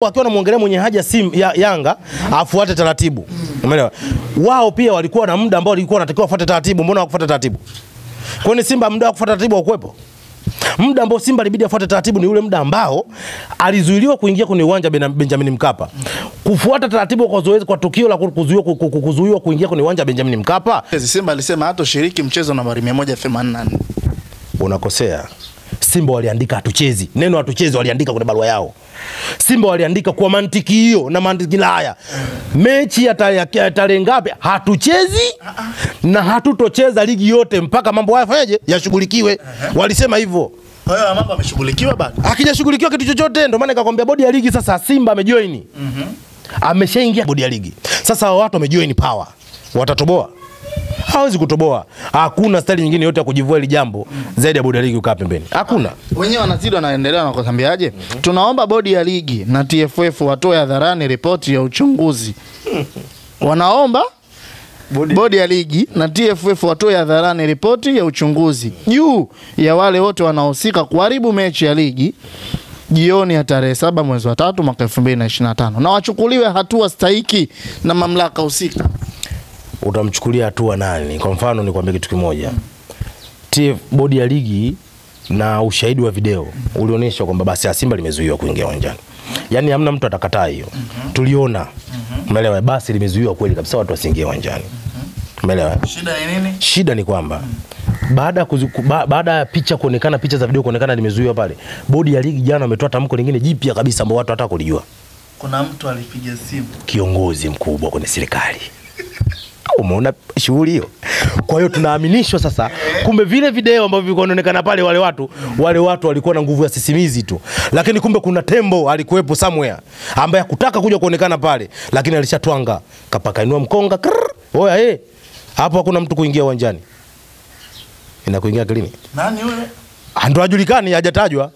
wakiwa na muongelea mwenye haja Yanga afuate taratibu. Umeelewa? Wao pia walikuwa na muda ambao walikuwa wanatakiwa wafuate taratibu, mbona hawakufuata taratibu? Kwani Simba muda wa kufuata taratibu haukuwepo? Muda ambao Simba ilibidi afuate taratibu ni ule muda ambao alizuiliwa kuingia kwenye uwanja Benjamin Mkapa. Kufuata taratibu kwa zoezi kwa tukio la kuzuiwa kuingia kwenye uwanja Benjamin Mkapa. Simba alisema hatoshiriki mchezo nambari 184. Unakosea. Simba waliandika hatuchezi. Neno hatuchezi waliandika kwenye barua yao. Simba waliandika kwa mantiki hiyo na mantiki haya. Mechi ya tarehe ngapi hatuchezi na hatutocheza ligi yote mpaka mambo haya fanyaje yashughulikiwe. Walisema hivyo. Kwa hiyo mambo yameshughulikiwa bado. Hakijashughulikiwa kitu chochote, ndio maana nikakwambia bodi ya ligi sasa Simba amejoin. Ameshaingia bodi ya ligi. Sasa watu wamejoin power. Watatoboa? Hawezi kutoboa. Hakuna style nyingine yote ya kujivua ile jambo zaidi ya bodi ya ligi ukaa pembeni. Hakuna. Wenyewe wanazidi wanaendelea na kutambiaje? Tunaomba bodi ya ligi na TFF watoe hadharani ripoti ya uchunguzi. Wanaomba bodi ya ligi na TFF watoe hadharani ripoti ya uchunguzi juu ya wale wote wanaohusika kuharibu mechi ya ligi jioni ya tarehe 7 mwezi wa 3 mwaka 2025 na wachukuliwe hatua stahiki na mamlaka husika. Utamchukulia hatua nani? Kwa mfano nikwambie kitu kimoja. Bodi ya ligi na ushahidi wa video ulionyesha kwamba basi ya Simba limezuiwa kuingia uwanjani. Yaani hamna mtu atakataa hiyo. Tuliona. Umeelewa? Basi limezuiwa kweli kabisa watu wasiingie uwanjani. Umeelewa? Shida ni nini? Shida ni kwamba baada ya picha kuonekana, picha za video kuonekana limezuiwa pale, bodi ya ligi jana wametoa tamko lingine jipya kabisa ambao watu hata kulijua. Kuna mtu alipiga simu, kiongozi mkubwa kwenye serikali. Umeona shughuli hiyo? Kwa hiyo tunaaminishwa sasa kumbe vile video ambavyo vilikuonekana pale wale watu walikuwa na nguvu ya sisimizi tu. Lakini kumbe kuna tembo alikuwepo somewhere ambaye hakutaka kuja kuonekana pale, lakini alishatwanga kapaka inua mkonga. Oya hapo hakuna mtu kuingia uwanjani. Ina kuingia klini. Nani yule? Ndo hajulikani, hajatajwa.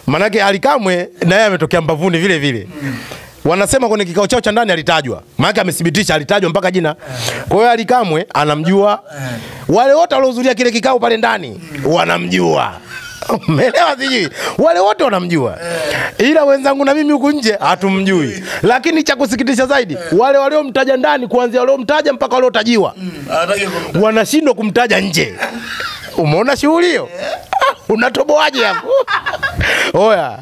Manake Alikamwe naye ametokea mbavuni vile vile. Wanasema kwenye kikao chao cha ndani alitajwa. Maana amethibitisha alitajwa mpaka jina. Kwa hiyo Alikamwe anamjua. Wale wote waliohudhuria kile kikao pale ndani wanamjua. Umeelewa siji? Wale wote wanamjua. Ila wenzangu na mimi huku nje hatumjui. Lakini cha kusikitisha zaidi, wale waliomtaja ndani kuanzia waliomtaja mpaka waliotajiwa wanashindwa kumtaja nje. Umeona shughuli hiyo? Unatoboaje hapo? Oya.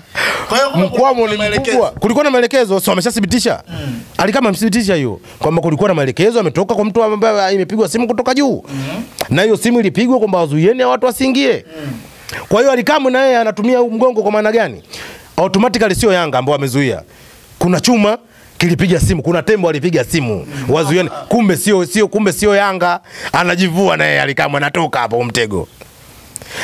Mkwamo ni mkubwa. Kulikuwa na maelekezo, sio ameshathibitisha. Alikama amthibitisha hiyo kwamba kulikuwa na maelekezo ametoka kwa mtu ambaye imepigwa simu kutoka juu. Na hiyo simu ilipigwa kwamba wazuieni watu wasiingie. Kwa hiyo Alikamwe na yeye anatumia mgongo kwa maana gani? Automatically sio Yanga ambao wamezuia. Kuna chuma kilipiga simu, kuna tembo alipiga simu. Wazuieni, kumbe sio Yanga, anajivua na yeye Alikamwe anatoka hapo mtego.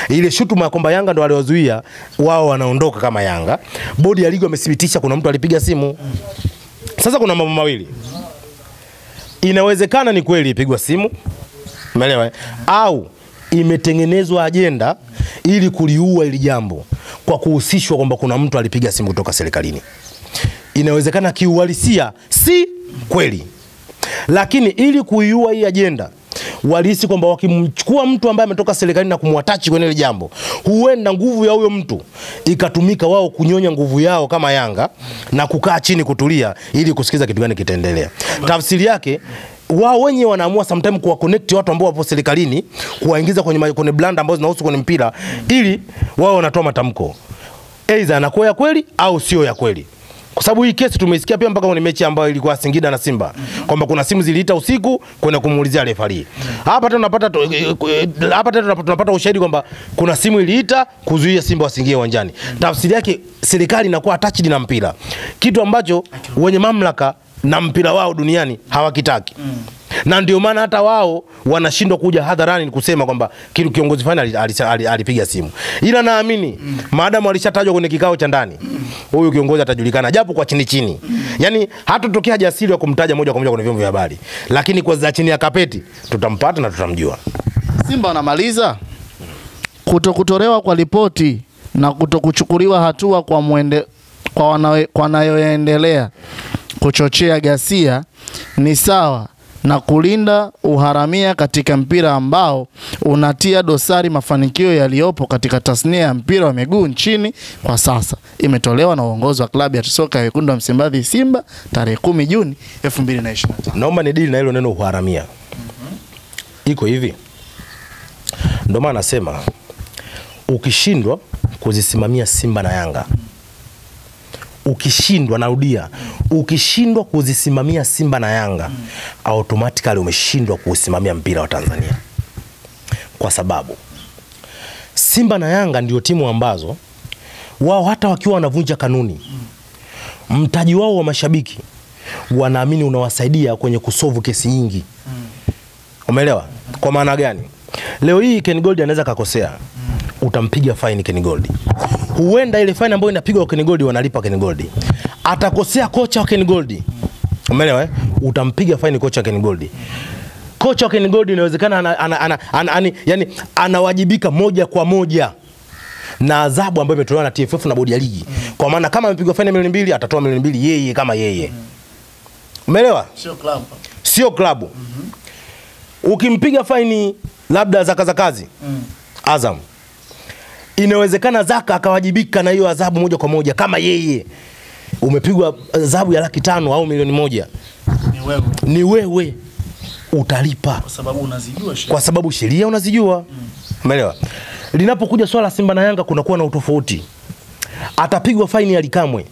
Ile shutuma kwamba Yanga ndo waliozuia, wao wanaondoka kama Yanga. Bodi ya ligi wamethibitisha kuna mtu alipiga simu. Sasa kuna mambo mawili. Inawezekana ni kweli ipigwa simu. Umeelewa? Au imetengenezwa agenda ili kuliua ili jambo kwa kuhusishwa kwamba kuna mtu alipiga simu kutoka serikalini. Inawezekana kiuhalisia si kweli. Lakini ili kuiua hii agenda walihisi kwamba wakimchukua mtu ambaye ametoka serikalini na kumwatachi kwenye ile jambo, huenda nguvu ya huyo mtu ikatumika wao kunyonya nguvu yao kama Yanga na kukaa chini kutulia ili kusikiza kitu gani kitaendelea. Tafsiri yake wao wenyewe wanaamua sometimes kuwa connect watu ambao wapo serikalini, kuwaingiza kwenye blanda ambazo zinahusu kwenye mpira ili wao wanatoa matamko. Aidha anakuwa ya kweli au sio ya kweli. Kwa sababu hii kesi tumeisikia pia mpaka kwenye mechi ambayo ilikuwa Singida na Simba kwamba kuna simu ziliita usiku kwenda kumuulizia referee. Hapa tunapata ushahidi kwamba kuna simu iliita kuzuia Simba wasiingie uwanjani. Tafsiri yake serikali inakuwa attached na mpira. Kitu ambacho wenye mamlaka na mpira wao duniani hawakitaki. Na ndio maana hata wao wanashindwa kuja hadharani kusema kwamba kiongozi fulani alipiga simu. Ila naamini maadamu alishatajwa kwenye kikao cha ndani, huyu kiongozi atajulikana japo kwa chini. Yaani hatutokea jasiri wa kumtaja moja kwa moja kwenye vyombo vya habari. Lakini kwa za chini ya kapeti tutampata na tutamjua. Simba wanamaliza kutokutolewa kwa ripoti na kutokuchukuliwa hatua kwa wanayoendelea kuchochea ghasia ni sawa na kulinda uharamia katika mpira ambao unatia dosari mafanikio yaliyopo katika tasnia ya mpira wa miguu nchini kwa sasa. Imetolewa na uongozi wa klabu ya soka ya Wekundu wa Msimbazi Simba tarehe 10 Juni 2025. Naomba ni deal na hilo neno uharamia. Iko hivi. Ndio maana nasema ukishindwa kuzisimamia Simba na Yanga, ukishindwa, narudia, ukishindwa kuzisimamia Simba na Yanga, automatically umeshindwa kusimamia mpira wa Tanzania. Kwa sababu Simba na Yanga ndio timu ambazo wao hata wakiwa wanavunja kanuni, mtaji wao wa mashabiki wanaamini unawasaidia kwenye kusolve kesi nyingi. Umeelewa? Kwa maana gani? Leo hii Ken Gold anaweza kakosea, utampiga fine Ken Gold. Huenda ile fine ambayo inapigwa Ken Gold wanalipa Ken Gold. Atakosea kocha wa Ken Gold. Umeelewa? Utampiga fine kocha wa Ken Gold. Kocha wa Ken Gold inawezekana yani anawajibika moja kwa moja na adhabu ambayo imetolewa na TFF na bodi ya ligi. Kwa maana kama amepigwa fine milioni 2 atatoa milioni 2 yeye kama yeye. Umeelewa? Sio klabu. Sio klabu. Ukimpiga faini labda Zaka kazi Azam, inawezekana Zaka akawajibika na hiyo adhabu moja kwa moja kama yeye. Umepigwa adhabu ya 500,000 au milioni 1. Ni wewe utalipa kwa sababu unazijua sheria. Kwa sababu sheria unazijua. Umeelewa? Linapokuja swala Simba na Yanga kunakuwa na utofauti. Atapigwa faini ya Likamwe,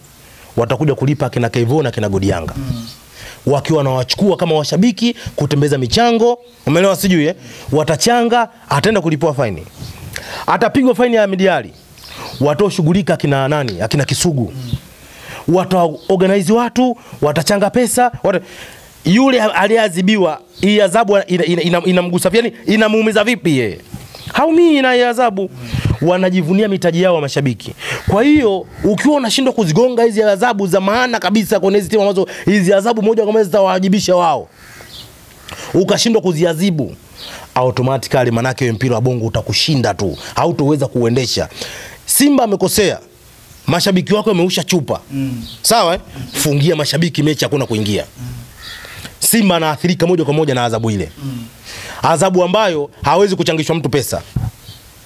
watakuja kulipa kina Kevo na kina Godi Yanga. Wakiwa na wachukua kama washabiki kutembeza michango, umeelewa sijui watachanga, ataenda kulipwa faini. Atapigwa faini ya Midiali, watoshughulika akina nani, akina Kisugu. Wataorganize watu, watachanga pesa, yule aliyeadhibiwa hii adhabu inamgusa yani inamuumiza vipi yeye? Haumii na adhabu. Wanajivunia mitaji yao wa mashabiki. Kwa hiyo ukiwa unashindwa kuzigonga hizi adhabu za maana kabisa kwa hizi timu ambazo hizi adhabu moja kwa moja zitawajibisha wao, ukashindwa kuziadhibu, automatically manake mpira wa bongo utakushinda tu, hautoweza kuuendesha. Simba amekosea, mashabiki wako wameusha chupa. Sawa fungia mashabiki mechi hakuna kuingia. Simba anaathirika moja kwa moja na adhabu ile. Adhabu ambayo hawezi kuchangishwa mtu pesa.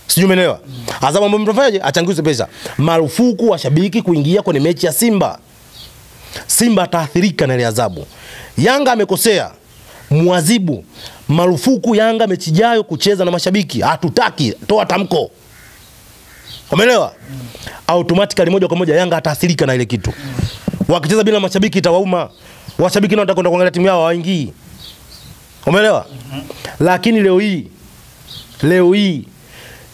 Sijui umeelewa? Adhabu ambayo mtafanyaje? Achangishwe pesa. Marufuku washabiki kuingia kwenye mechi ya Simba. Simba ataathirika na ile adhabu. Yanga amekosea, muadhibu. Marufuku Yanga mechi ijayo kucheza na mashabiki. Hatutaki, toa tamko. Umeelewa? Automatically moja kwa moja Yanga ataathirika na ile kitu. Wakicheza bila mashabiki itawauma. Washabiki nao watakwenda kuangalia timu yao hawaingii. Umeelewa? Lakini leo hii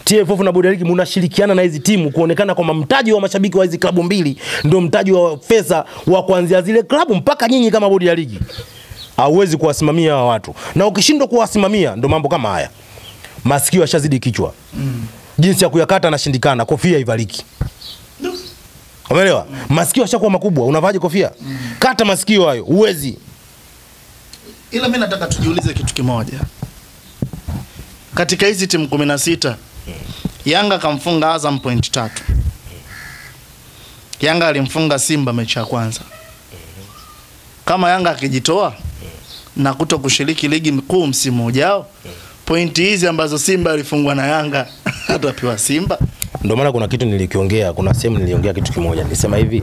TFF na bodi ya ligi mnashirikiana na hizi timu kuonekana kwamba mtaji wa mashabiki wa hizi klabu mbili ndio mtaji wa pesa wa kuanzia zile klabu mpaka nyinyi kama bodi ya ligi. Hauwezi kuwasimamia hawa watu. Na ukishindwa kuwasimamia ndio mambo kama haya. Masikio yashazidi kichwa. Jinsi ya kuyakata anashindikana, kofia ivaliki. Umeelewa? Masikio yashakuwa makubwa, unavaje kofia? Kata masikio hayo, uwezi. Ila mimi nataka tujiulize kitu kimoja. Katika hizi timu 16, Yanga kamfunga Azam point 3. Yanga alimfunga Simba mechi ya kwanza. Kama Yanga akijitoa na kuto kushiriki ligi kuu msimu ujao, pointi hizi ambazo Simba alifungwa na Yanga atapewa Simba. Ndio maana kuna kitu nilikiongea, kuna sehemu niliongea kitu kimoja. Nilisema hivi,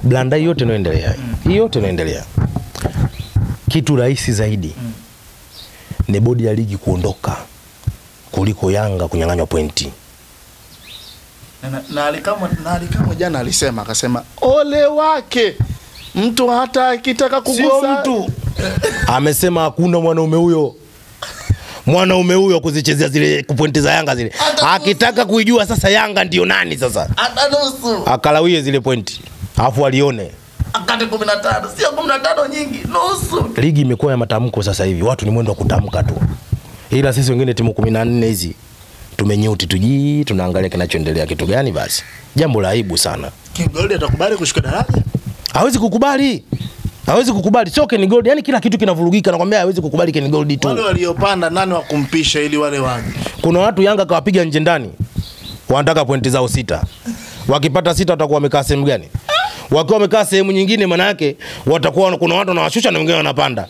blanda yote inaendelea. Hii yote inaendelea. Kitu rahisi zaidi ni bodi ya ligi kuondoka kuliko Yanga kunyang'anywa pointi. Na Alikamwe jana alisema, akasema ole wake mtu hata akitaka kugusa. Sio mtu. Amesema hakuna mwanaume huyo kuzichezea zile pointi za Yanga zile. Akitaka kuijua sasa Yanga ndio nani sasa. Atanusu. Akalawie zile pointi. Alafu alione. Akate 15, sio 15 nyingi, nusu. Ligi imekuwa ya matamko sasa hivi. Watu ni mwendo wa kutamka tu. Ila sisi wengine timu 14 hizi tumenyuti tuji, tunaangalia kinachoendelea kitu gani basi. Jambo la aibu sana. Ken Gold atakubali kushuka daraja? Hawezi kukubali. Hawezi kukubali. Sio Ken Gold, yani kila kitu kinavurugika, nakwambia hawezi kukubali Ken Gold tu. Wale waliopanda nani wa kumpisha ili wale waje? Kuna watu Yanga kawapiga nje ndani. Wanataka pointi zao 6. Wakipata 6 watakuwa wamekaa sehemu gani? Wakiwa wamekaa sehemu nyingine, maana yake watakuwa kuna watu wanawashusha na wengine wanapanda.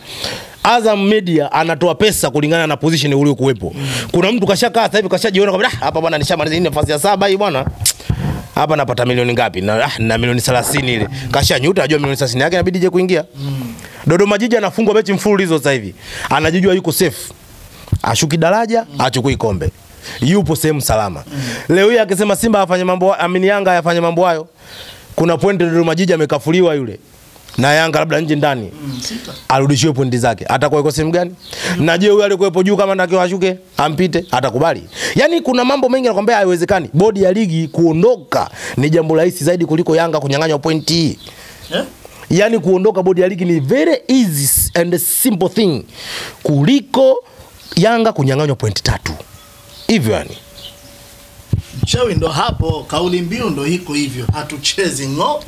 Azam Media anatoa pesa kulingana na position uliokuwepo. Kuna mtu kashakaa sasa hivi kashajiona kwamba hapa bwana nishamaliza nafasi ya 7 hii bwana. Hapa napata milioni ngapi? Na milioni 30 ile. Kashanyuta ajua milioni 30 yake inabidi je kuingia. Dodoma Jiji anafungwa mechi mfululizo sasa hivi. Anajijua yuko safe. Ashuki daraja, achukui kombe. Yupo sehemu salama. Leo hii akisema Simba afanye mambo, amini Yanga afanye mambo hayo. Kuna pointi Dodoma Jiji amekafuliwa yule. Na Yanga labda nje ndani. Arudishiwe pointi zake. Atakuwa yuko sehemu gani? Na je huyo alikuwepo juu kama ndio ashuke, ampite, atakubali? Yaani kuna mambo mengi nakwambia haiwezekani. Bodi ya ligi kuondoka ni jambo rahisi zaidi kuliko Yanga kunyang'anywa pointi hii. Yaani kuondoka bodi ya ligi ni very easy and simple thing kuliko Yanga kunyang'anywa pointi 3. Hivyo yani. Chawi ndo hapo, kauli mbiu ndo hiko hivyo. Hatuchezi ngo.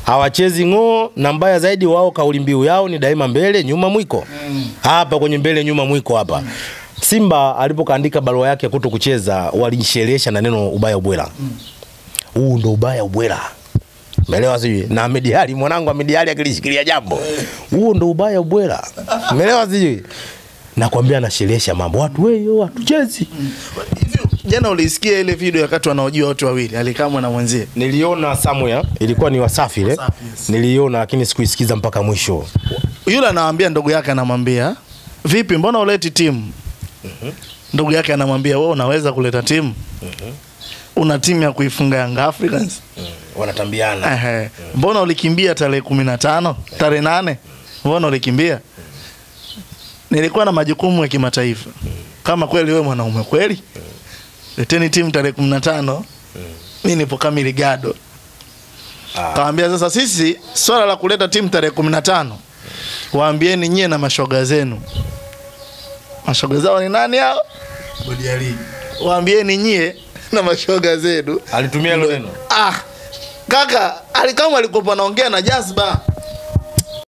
Hawachezi ngo, na mbaya zaidi wao kauli mbiu yao ni daima mbele nyuma mwiko. Hapa kwenye mbele nyuma mwiko hapa. Simba alipokaandika barua yake kuto kucheza walisherehesha na neno ubaya ubwela. Huu ndo ubaya ubwela. Umeelewa sijui? Na Ahmed Ally mwanangu Ahmed Ally akilishikilia jambo. Huo ndo ubaya ubwela. Umeelewa sijui? Nakwambia anasherehesha mambo. Watu wewe hatuchezi. Hivi jana ulisikia ile video wakati wanaojua watu wawili, Alikamwe na mwenzie? Niliona somewhere, ilikuwa ni Wasafi ile. Niliona lakini sikuisikiza mpaka mwisho. Yule anawaambia ndugu yake, anamwambia, "Vipi mbona uleti timu?" Ndugu yake anamwambia, "Wewe unaweza kuleta timu?" Una timu ya kuifunga Young Africans. Wanatambiana. Mbona ulikimbia tarehe 15, tarehe 8? Mbona ulikimbia? Nilikuwa na majukumu ya kimataifa. Kama kweli wewe mwanaume kweli, leteni timu tarehe 15. Mimi nipo kamili gado. Kaambia sasa sisi swala la kuleta timu tarehe 15, waambieni nyie na mashoga zenu. Mashoga zao ni nani hao? Bodi ya ligi. Waambieni nyie na mashoga zenu. Alitumia hilo neno. Kaka, Alikamwe alikuwa anaongea na Jazba.